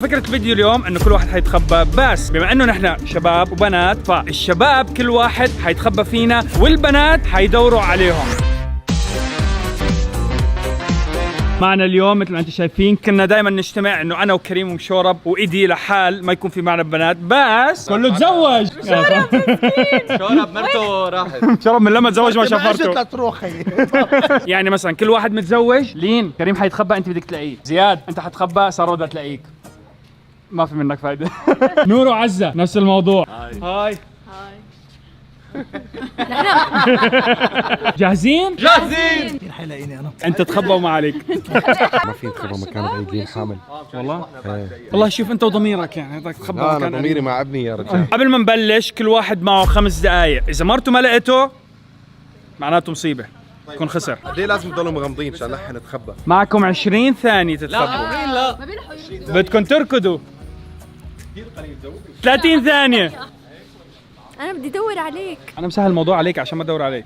فكرة فيديو اليوم انه كل واحد حيتخبى، بس بما انه نحن شباب وبنات فالشباب كل واحد حيتخبى فينا والبنات حيدوروا عليهم. معنا اليوم مثل ما انتم شايفين كنا دائما نجتمع انه انا وكريم ومشورب وايدي لحال ما يكون في معنا بنات، بس كله تزوج. شورب مرته راحت. مشورب من لما تزوج ما شافرته. تروح يعني مثلا كل واحد متزوج، لين كريم حيتخبى انت بدك تلاقيه، زياد انت حتخبى ساره بدها تلاقيك. ما في منك فايدة. نور وعزة نفس الموضوع. هاي جاهزين؟ جاهزين. مين حيلاقيني انا؟ انت تخبى وما عليك. ما في تخبى مكان بعيد لين حامل. والله؟ والله شوف انت وضميرك يعني بدك تخبى لا مكان انا ضميري مع ابني يا رجال. قبل ما نبلش كل واحد معه 5 دقائق، إذا مرته ما لقيته معناته مصيبة، يكون خسر. قد ايه لازم تضلوا مغمضين مشان نحن نتخبى؟ معكم 20 ثانية تتخبوا. لا بدكم تركضوا 30 ثانية. أنا بدي أدور عليك. أنا مسهل الموضوع عليك عشان ما تدور عليك.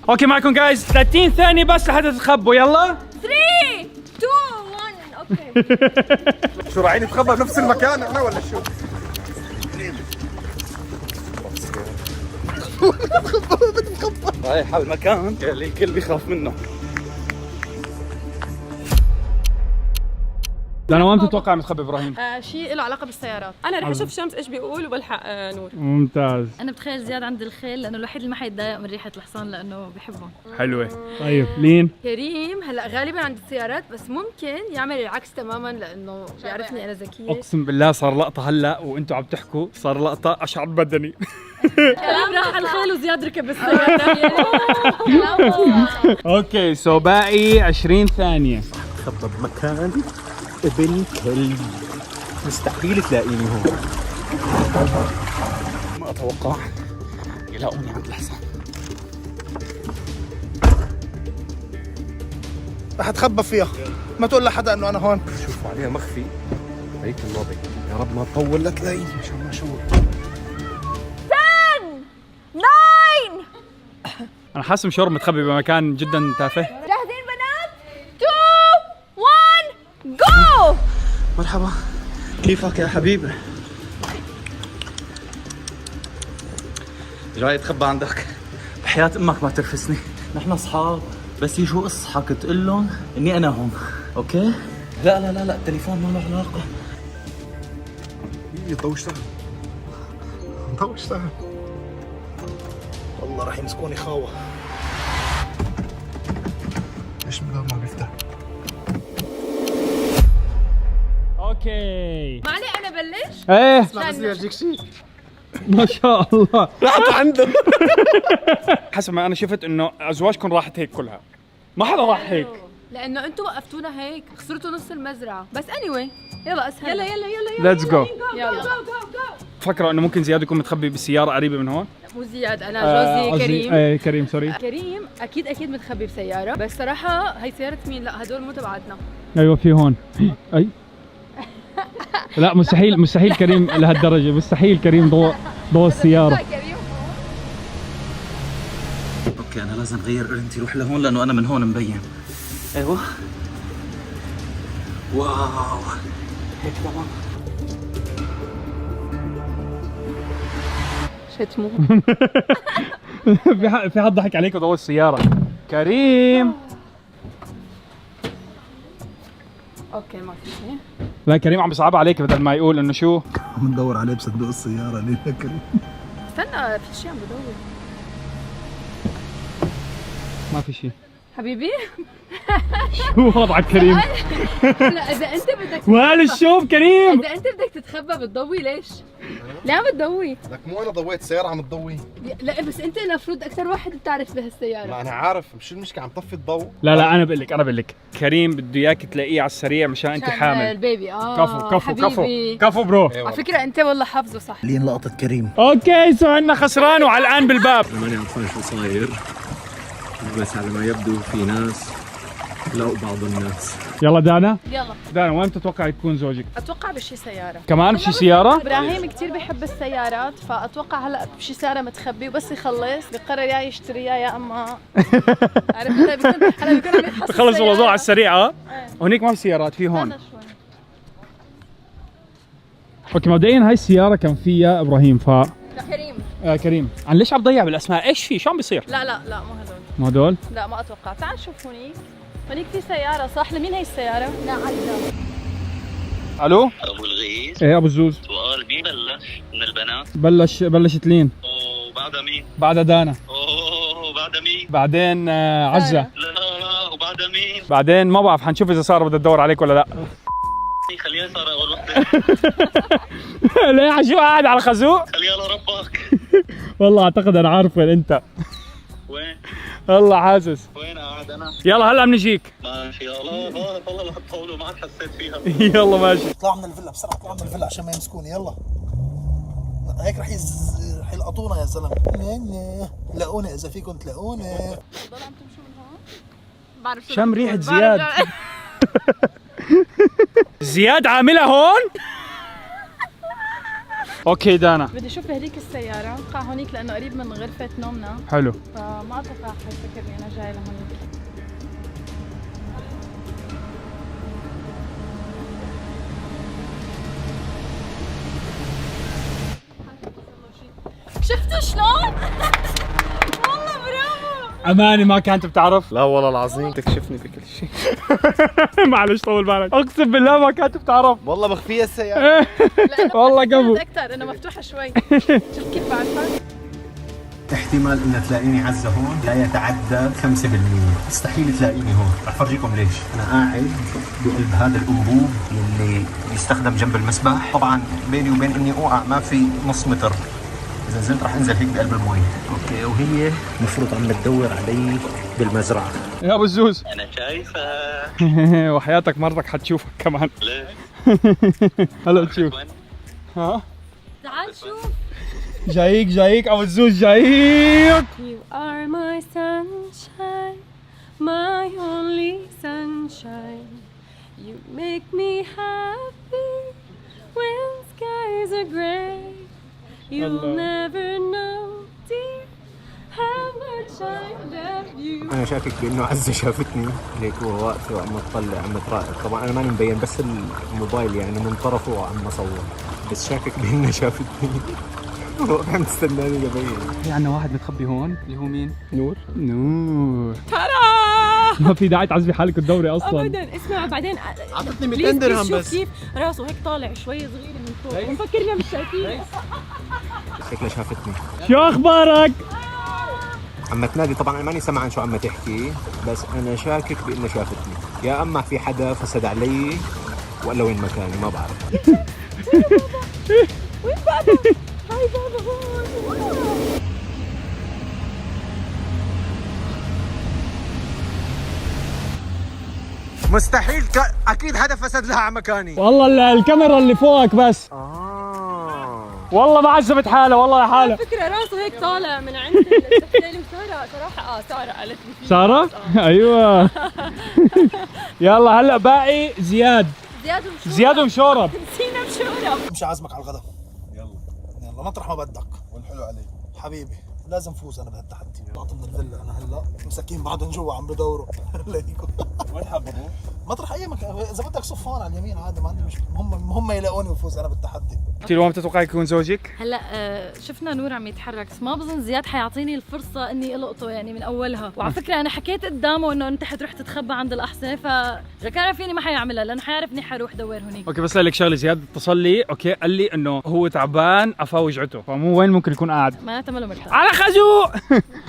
أوكي معكم جايز 30 ثانية بس لحتى تتخبوا، يلا 3 2 1 أوكي. شو رايحين نتخبى بنفس المكان احنا ولا شو؟ رايح على المكان اللي الكل بيخاف منه. انا وين تتوقع متخبي ابراهيم؟ شيء له علاقه بالسيارات. انا رح اشوف شمس ايش بيقول وبلحق نور. ممتاز. أنا بتخيل زياد عند الخيل لأنه الوحيد اللي ما حيتضايق من ريحة الحصان لأنه بحبهم. حلوة. طيب لين؟ كريم هلا غالبا عند السيارات، بس ممكن يعمل العكس تماما لانه بيعرفني انا ذكيه. اقسم بالله صار لقطة هلا وانتم عم تحكوا، صار لقطة اشعر بدني. كريم راح على الخيل وزياد ركب بالسياره. اوكي سو باقي 20 ثانية. تخبى بمكان ابن كلب، مستحيل تلاقيني هون. ما اتوقع يلاقوني عند الحصان. رح اتخبى فيها، ما تقول لحدا انه انا هون. شوفوا عليها مخفي، هيك الوضع. يا رب ما تطول لتلاقيني مشان ما اشوف. 9 انا حاسس مشوار متخبي بمكان جدا تافه. جاهزين بنات؟ 2 1 جو. مرحبا، كيفك يا حبيبي؟ جاي اتخبى عندك. بحياة امك ما ترفسني، نحن اصحاب، بس يجوا اصحك تقول لهم اني انا هون، اوكي؟ لا لا لا لا، التليفون ما له علاقة. الضوء اشتغل، الضوء اشتغل. والله رح يمسكوني خاوة. ليش الباب ما بيفتح؟ اوكي. معلي انا بلش. ايه بس بدي ارجيك شيء. ما شاء الله. رحت عنده. حسب ما انا شفت انه ازواجكم راحت هيك كلها، ما حدا راح هيك. لانه انتم وقفتونا هيك خسرتوا نص المزرعه، بس anyway يلا اسهل. يلا يلا يلا ليتس جو. يلا. فكروا انه ممكن زياد يكون متخبي بالسيارة قريبة من هون. مو زياد، انا جوزي كريم. ايه كريم سوري. كريم اكيد متخبي بسياره، بس صراحه هي سياره مين؟ لا هدول مو تبعتنا. ايوه في هون. اي لا مستحيل كريم لهالدرجة، مستحيل كريم ضوء السيارة. اوكي انا لازم اغير قرنتي، روح لهون لانه انا من هون مبين. ايوه واو هيك تمام. شتمو. في حد ضحك عليك وضوء السيارة. كريم. اوكي ما في شيء. لا كريم عم بيصعب عليك بدل ما يقول انه شو. عم ندور عليه بصندوق السيارة ليه يا كريم؟ استنى في شيء عم بدور. ما في شيء. حبيبي شو وضعك كريم؟ لا اذا انت بدك وهل الشوف كريم؟ اذا انت بدك تتخبى بتضوي ليش؟ ليه عم بتضوي؟ لك مو انا ضويت السيارة عم تضوي. لا بس انت المفروض اكثر واحد بتعرف بهالسياره. ما انا عارف، مش المشكلة عم طفي الضوء. لا انا بقول لك كريم بده اياك تلاقيه على السريع مشان انت حامل. البيبي كفو برو. على فكره انت والله حافظه صح. لين لقطة كريم. اوكي سو عندنا خسران وعلقان بالباب. ماني عارفان شو صاير، بس على ما يبدو في ناس لقوا بعض الناس. يلا دانا. يلا دانا وين تتوقع يكون زوجك؟ اتوقع بشي سياره. كمان بشي سيارة؟ ابراهيم كثير بيحب السيارات، فاتوقع هلا بشي سياره متخبي، وبس يخلص بقرر يا يشتريها يا اما عرفت بيكون هلا بيكون عم يفحص خلص الموضوع على السيارة. السريع. هونيك ما في سيارات، في هون. استنى شوي. اوكي مبدئيا هاي السياره كان فيها ابراهيم كريم. كريم. عن ليش عم تضيع بالاسماء؟ ايش في؟ شو عم بيصير؟ لا لا لا مو هذول. ما هدول؟ لا ما اتوقع. تعال شوف هونيك. هونيك في سيارة صح؟ لمين هي السيارة؟ لا عزة. الو؟ ابو الغيث. ايه ابو الزوز. سؤال مين بلش من البنات؟ بلشت لين. وبعدها مين؟ بعدها دانا. وبعدها مين؟ بعدين عزة. لا وبعدها مين؟ بعدين ما بعرف، حنشوف اذا ساره بدها تدور عليك ولا لا. خليها صار اول وحده. ليه شو قاعد على خازوق؟ خليها لربك. والله اعتقد انا عارف وين انت. وين؟ والله حاسس. وين قاعد انا؟ يلا هلا بنجيك. ماشي والله لا تطولوا ما عاد حسيت فيها. يلا ماشي. اطلعوا من الفيلا بسرعه، اطلعوا من الفيلا عشان ما يمسكوني. يلا هيك رح يلقطونا يا زلمه. لاقوني اذا فيكم تلاقوني. ضل عم تمشوا من هون؟ بعرف شو شم بدي ريحة أقول. زياد. زياد عاملها هون؟ اوكي دانا. بدي اشوف هذيك السيارة، اتوقع هونيك لأنه قريب من غرفة نومنا، حلو. فما اتوقع حيفكرني أنا جاي لهونيك. شفتوا شلون؟ والله برافو. اماني ما كانت بتعرف. لا والله العظيم تكشفني بكل شيء. معلش طول بالك، اقسم بالله ما كانت بتعرف. والله مخفية السيارة. والله قبل. اكثر انه مفتوحة شوي. شوف كيف بعرفك. احتمال ان تلاقيني عزة هون لا يتعدى 5%. مستحيل تلاقيني هون. رح فرجيكم ليش. انا قاعد بقلب هذا الانبوب اللي يستخدم جنب المسبح. طبعا بيني وبين اني اوقع ما في نص متر. اذا نزلت رح انزل هيك بقلب المي. اوكي وهي المفروض عم تدور علي بالمزرعة. يا ابو الزوز. انا شايفه. وحياتك مرتك حتشوفك كمان. ليه؟ هلا تشوف. وين؟ ها؟ تعال شوف. جايك ابو الزوز جايك. You are my sunshine, my only sunshine. You make me happy when skies are gray. You'll never know, dear, how much I love you. انا شاكك بانه عزة شافتني هيك وهو واقفة وعم تطلع عم تراقب. طبعا انا ماني مبين بس الموبايل يعني من طرفه وعم اصور، بس شاكك بانها شافتني. عم تستناني لبين. في عنا واحد متخبي هون اللي هو مين؟ نور. ما في داعي تعذبي حالك وتدوري اصلا. ابدا اسمع بعدين عطتني 200 درهم بس. كيف راسه هيك طالع شوي صغير من فوق ومفكرنا مش شايفين. شكلها شافتني. شو اخبارك؟ عم تنادي. طبعا انا ماني سمعان شو عم تحكي، بس انا شاكك بانها شافتني. يا اما في حدا فسد علي ولا وين مكاني ما بعرف. وين بابا؟ هاي بابا هون. مستحيل اكيد حدا فسد لها على مكاني. والله الكاميرا اللي فوقك بس. والله ما عجبت حالها والله حالها. فكرة راسه هيك طالع من عند التحليل. سارة صراحة سارة قالت لي فيه. سارة؟ ايوه. يلا هلا باقي زياد ومشورب. نسينا مشورب. امشي عازمك على الغداء. يلا مطرح ما بدك. والحلو عليك حبيبي. لازم فوز انا بهالتحدي. طلعت من الفيلا انا هلا مساكين بعضهم جوا عم بدوروا. ليكم. وين حاب اروح؟ مطرح اي مكان، اذا بدك صف هون على اليمين عادي ما عندي مشكله. هم يلاقوني وفوز انا بالتحدي. انت وين بتتوقعي يكون زوجك؟ هلا شفنا نور عم يتحرك، بس ما بظن زياد حيعطيني الفرصة اني القطه يعني من اولها، وعلى فكرة انا حكيت قدامه انه انت حتروح تتخبى عند الاحصنة، فاذا كان فيني ما حيعملها لانه حيعرفني حروح دور هنيك. اوكي بس لك شغله، زياد اتصل لي اوكي قال لي انه هو تعبان قفاه وجعته، فمو وين ممكن يكون قاعد؟ معناتها ماله مرتاح. على خازوق.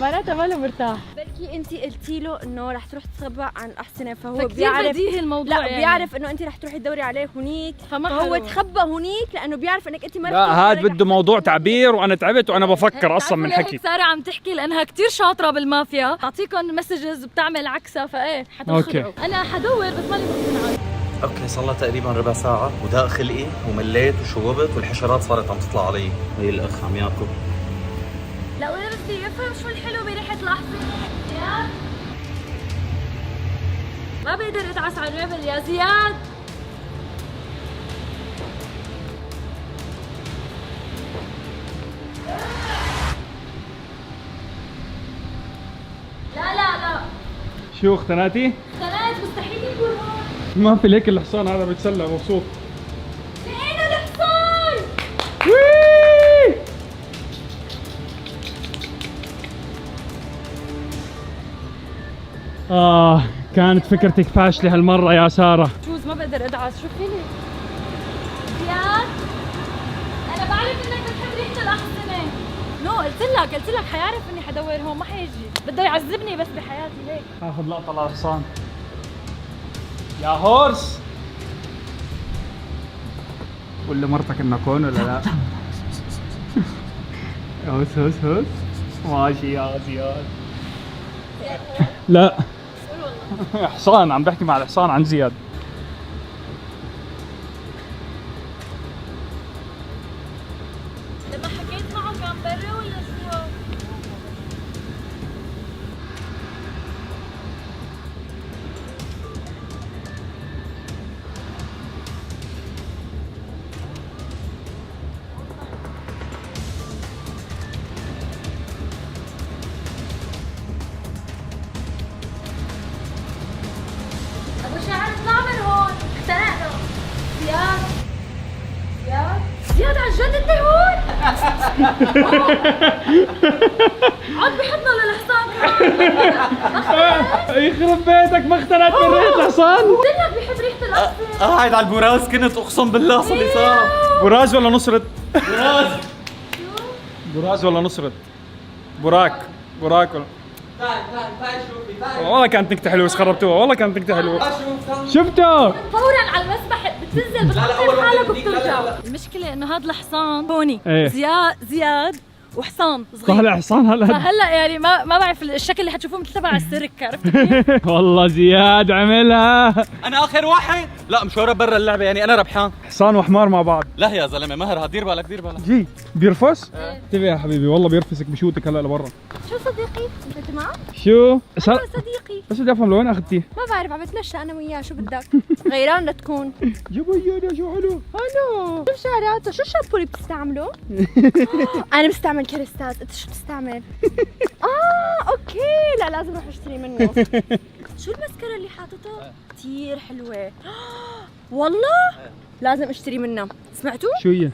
معناتها ماله مرتاح. بركي انت قلتي له انه رح تروح تتخبى عن الاحصنه، فهو فكتير بيعرف بديهي الموضوع. لا يعني بيعرف انه انت رح تروحي تدوري عليه هونيك، فهو تخبى هونيك لانه بيعرف انك انت ما لا هاد بده موضوع تعبير، وانا تعبت وانا بفكر اصلا من حكي. سارة عم تحكي لانها كثير شاطره بالمافيا، تعطيكم مسجز بتعمل عكسها، فايه حتنخدعوا. انا حدور بس ماني مقتنعه. اوكي صار لها تقريبا ربع ساعة وداق خلقي ومليت وشوبت والحشرات صارت عم تطلع علي. هي الاخ عم ياكل. لا وانا بدي افهم شو الحلو بريحة الاحصنة. زياد ما بقدر ادعس على الرمل يا زياد. لا شو اقتنعتي؟ اقتنعت، مستحيل يكون هون. ما في ليك الحصان هذا بيتسلى مبسوط. لقينا الحصان. كانت فكرتك فاشلة هالمرة يا سارة. شوز ما بقدر ادعس، شو فيني؟ زياد انا بعرف انك بتحب ريحة الاحصنة. نو قلت لك حيعرف اني حدور هون، ما حيجي، بده يعذبني بس بحياتي هيك. هاخذ لقطة للحصان. يا هورس قول لمرتك انك هون ولا لا؟ هوس ماشي يا زياد. لا حصان، عم بحكي مع الحصان عن زياد. لما حكيت معه كان برا ولا جوا؟ ابو شعر اطلع من هون، اختنقنا. زياد عن جد انت هون؟ عاد بحضنا للحصان كمان. يخرب بيتك ما اخترعت من ريحة الحصان. قلت لك بحب ريحة الأصفر. قاعد على البراز كنت اقسم بالله صار لي ساعه. براز ولا نصرت؟ براز. براز ولا نصرت؟ براك ولا تعال شوفي والله كانت نكتة حلوة بس خربتوها. والله كانت نكتة حلوة. شفته فورا على المسبح بتنزل بتحط حالك وبترجع. المشكلة انه هذا الحصان هوني ايه. زياد وحصان صغير. طالع حصان هلا. فهلا يعني ما بعرف الشكل اللي حتشوفوه مثل تبع السيرك، عرفت كيف؟ والله زياد عملها. انا اخر واحد. لا مشوره برا اللعبه، يعني انا ربحان. حصان وحمار مع بعض. لا يا زلمه مهر، دير بالك دير بالك. جي بيرفس؟ انتبه يا حبيبي والله بيرفسك بشوتك هلا لبرا. شو صديقي؟ انت معه؟ شو؟ صديقي بس بدي افهم لوين اخذتيه؟ ما بعرف، عم بتمشى انا وياه، شو بدك؟ غيران لتكون. جيبوا ايانا شو حلو. الو شوف شعراته، شو الشامبو اللي بتستعمله؟ انا بستعمل كريستات، انت شو بتستعمل؟ اوكي، لا لازم اروح اشتري منه. شو المسكرة اللي حاططها؟ كثير حلوة. والله لازم اشتري منها، سمعتوا؟ شو هي؟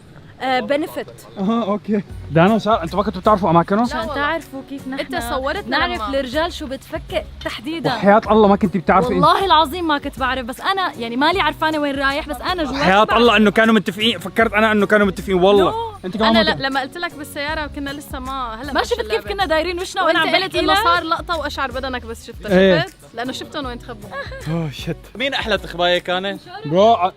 بنفت. اوكي. دانا وسارة انتوا ما كنتوا بتعرفوا اماكنهم؟ عشان تعرفوا كيف نحن انت صورتنا نعرف لما. الرجال شو بتفكر تحديدا. وحياة الله ما كنتي بتعرفي. والله العظيم ما كنت بعرف، بس انا يعني مالي عرفانه وين رايح، بس انا جوا حياة الله انه كانوا متفقين. فكرت انا انه كانوا متفقين والله. انت كمان انا ما لما قلت لك بالسياره كنا لسه هلا ما شفت كيف كنا دايرين وشنا وانا وانت عم قلت بلت انه لك صار لقطه واشعر بدنك بس شفتها. ايه. شفت؟ لانه شفتهم وين تخبوا. اوه شت. مين احلى تخبايه كانت؟ برو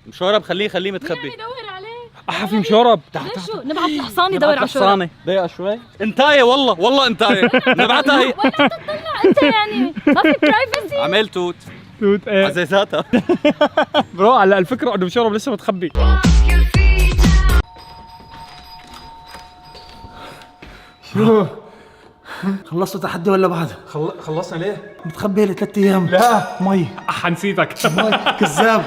مشورب. خليه متخبي. يدور عليه. في مشورب تحت. ليش شو نبعث الحصان يدور على شو؟ حصانه دقيقه شوي. انتايه والله انتايه. نبعتها هي. وين تطلع انت يعني؟ ما في برايفسي. عمل توت توت ايه. عزيزاتها. برو على الفكرة انه مشورب لسه متخبي. شو؟ خلصتوا تحدي ولا بعد؟ خلصنا ليه؟ متخبي لي 3 ايام. لا مي حنسيتك. كذاب.